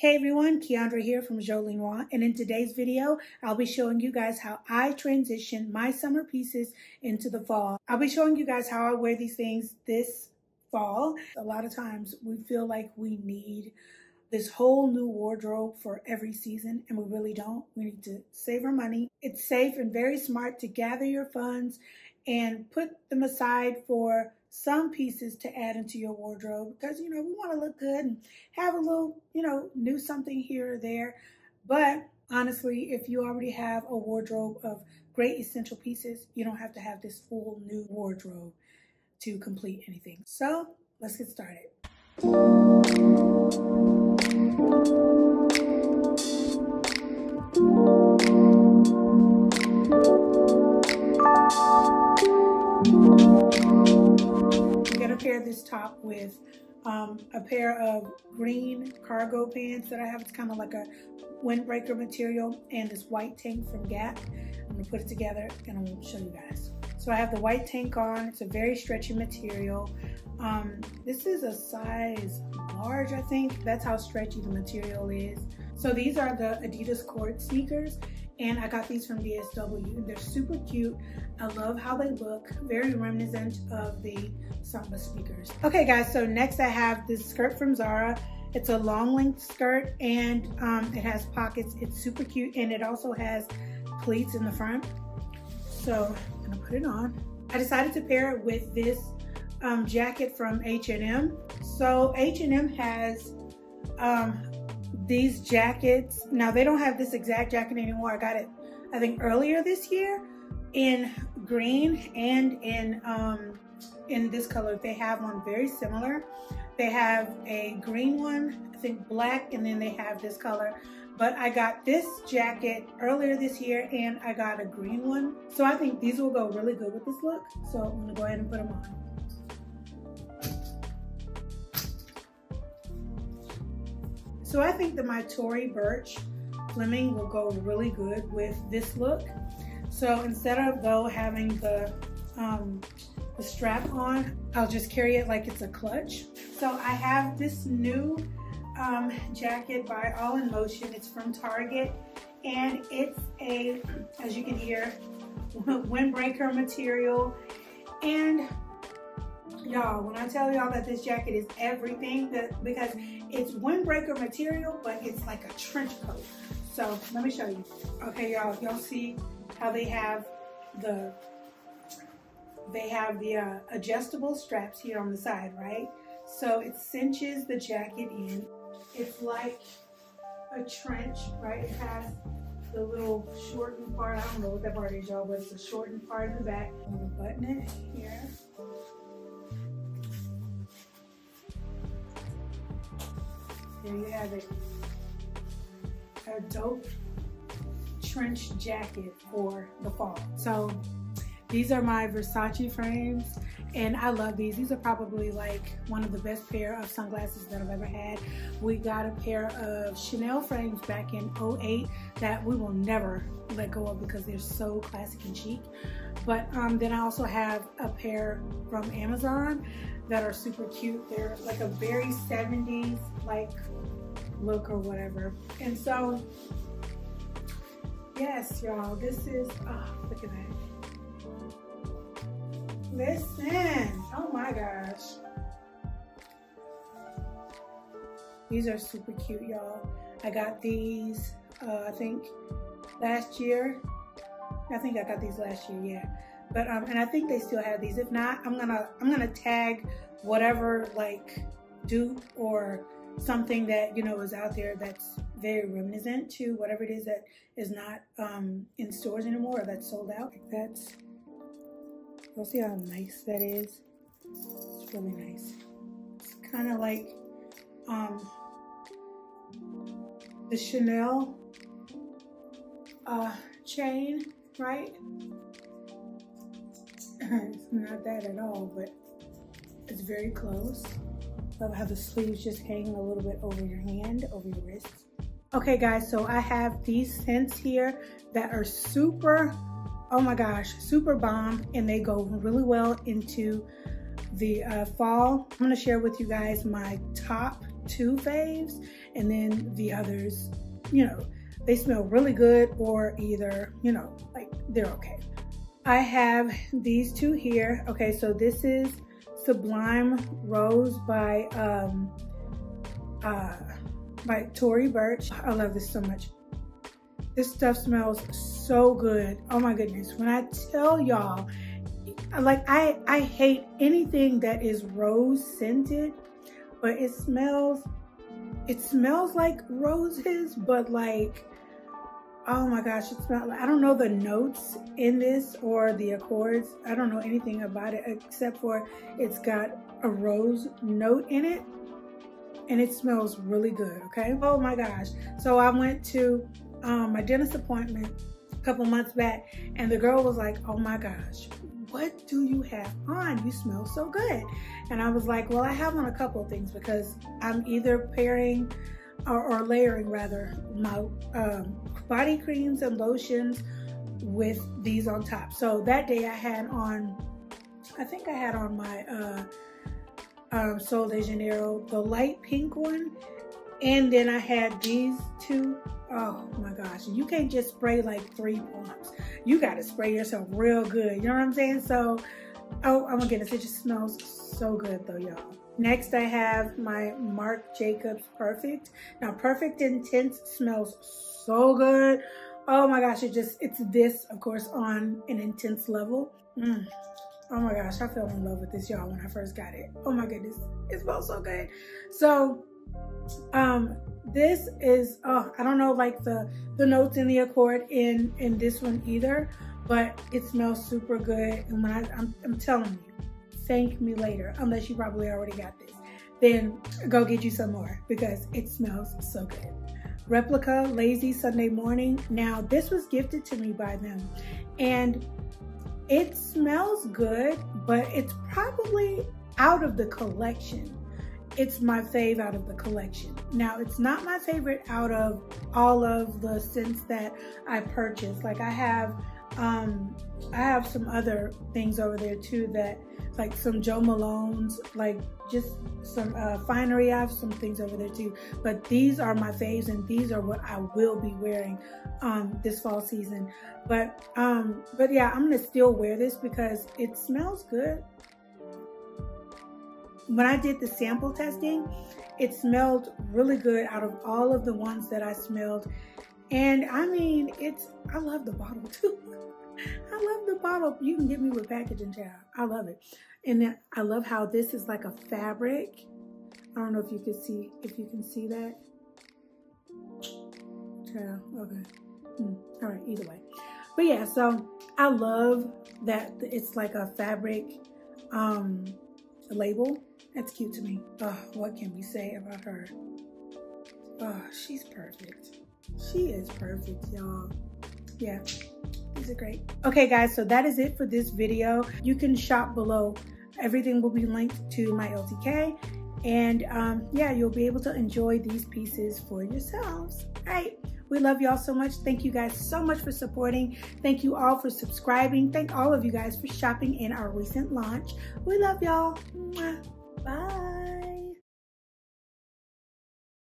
Hey everyone, Keyondra here from Jolie Noire, and in today's video, I'll be showing you guys how I transition my summer pieces into the fall. I'll be showing you guys how I wear these things this fall. A lot of times we feel like we need this whole new wardrobe for every season, and we really don't. We need to save our money. It's safe and very smart to gather your funds and put them aside for some pieces to add into your wardrobe because, we want to look good and have a little, new something here or there. But honestly, if you already have a wardrobe of great essential pieces, you don't have to have this full new wardrobe to complete anything. So let's get started. Pair this top with a pair of green cargo pants that I have. It's kind of like a windbreaker material, and this white tank from Gap. I'm gonna put it together and I'm gonna show you guys. So I have the white tank on. It's a very stretchy material. This is a size large, I think. That's how stretchy the material is. So these are the Adidas Court sneakers, and I got these from DSW. They're super cute. I love how they look, very reminiscent of the Samba sneakers. Okay guys, so next I have this skirt from Zara. It's a long length skirt, and it has pockets. It's super cute, and it also has pleats in the front. So I'm gonna put it on. I decided to pair it with this jacket from H&M. So H&M has these jackets. Now they don't have this exact jacket anymore. I got it, I think, earlier this year in green and in this color. They have one very similar. They have a green one, I think black, and then they have this color. But I got this jacket earlier this year, and I got a green one. So I think these will go really good with this look. So I'm gonna go ahead and put them on. So I think that my Tory Burch Fleming will go really good with this look. So instead of though having the strap on, I'll just carry it like it's a clutch. So I have this new jacket by All in Motion. It's from Target, and it's a, as you can hear, windbreaker material. And y'all, when I tell y'all that this jacket is everything, because it's windbreaker material, but it's like a trench coat. So let me show you. Okay, y'all see how they have the adjustable straps here on the side, right? So it cinches the jacket in. It's like a trench, right? It has the little shortened part. I don't know what that part is, y'all, but it's the shortened part in the back. I'm gonna button it here. There you have it. A dope trench jacket for the fall. So these are my Versace frames, and I love these. These are probably like one of the best pair of sunglasses that I've ever had. We got a pair of Chanel frames back in '08 that we will never let go of because they're so classic and chic. But then I also have a pair from Amazon that are super cute. They're like a very 70s like look or whatever. And so yes, y'all, this is, oh, look at that. Listen, oh my gosh. These are super cute, y'all. I got these, I think last year. I think I got these last year, yeah. But, and I think they still have these. If not, I'm gonna tag whatever like dupe or something that, is out there that's very reminiscent to whatever it is that is not in stores anymore or that's sold out. That's, you'll see how nice that is. It's really nice. It's kind of like the Chanel chain, right? It's not that at all, but it's very close. Love how the sleeves just hang a little bit over your hand, over your wrist. Okay guys, so I have these scents here that are super, oh my gosh, super bomb, and they go really well into the fall. I'm gonna share with you guys my top 2 faves, and then the others, you know, they smell really good, or either, you know, like they're okay. I have these two here. Okay, so this is Sublime Rose by Tory Burch. I love this so much. This stuff smells so good. Oh my goodness. When I tell y'all, like I hate anything that is rose scented, but it smells like roses, but like, oh my gosh, it smells like, I don't know the notes in this or the accords. I don't know anything about it except for it's got a rose note in it, and it smells really good, okay? Oh my gosh. So I went to my dentist appointment a couple months back, and the girl was like, oh my gosh, what do you have on? You smell so good. And I was like, well, I have on a couple of things because I'm either pairing or layering rather my body creams and lotions with these on top. So that day I had on, I think I had on my Sol de Janeiro, the light pink one, and then I had these two. Oh my gosh, you can't just spray like 3 pumps. You gotta spray yourself real good, you know what I'm saying? So, oh my goodness, it just smells so good though, y'all. Next I have my Marc Jacobs Perfect. Now Perfect Intense smells so good. Oh my gosh, it's this, of course, on an intense level. Oh my gosh, I fell in love with this, y'all, when I first got it. Oh my goodness, it smells so good. So, this is, I don't know like the notes in the accord in this one either, but it smells super good. And when I'm telling you, thank me later, unless you probably already got this, then go get you some more because it smells so good. Replica Lazy Sunday Morning. Now this was gifted to me by them, and it smells good, but it's probably out of the collection. It's my fave out of the collection. Now, it's not my favorite out of all of the scents that I purchased. Like I have some other things over there too, that like some Jo Malone's, like just some finery. I have some things over there too, but these are my faves, and these are what I will be wearing this fall season. But yeah, I'm gonna still wear this because it smells good. When I did the sample testing, it smelled really good out of all of the ones that I smelled. And I mean, I love the bottle too. I love the bottle. You can get me with packaging, child. I love it. And then I love how this is like a fabric. I don't know if you can see that. Child, okay. All right, either way. But yeah, so I love that it's like a fabric label. That's cute to me. Oh, what can we say about her? Oh, she's perfect. She is perfect, y'all. Yeah, these are great. Okay, guys, so that is it for this video. You can shop below. Everything will be linked to my LTK. And yeah, you'll be able to enjoy these pieces for yourselves. All right. We love y'all so much. Thank you guys so much for supporting. Thank you all for subscribing. Thank all of you guys for shopping in our recent launch. We love y'all. Bye.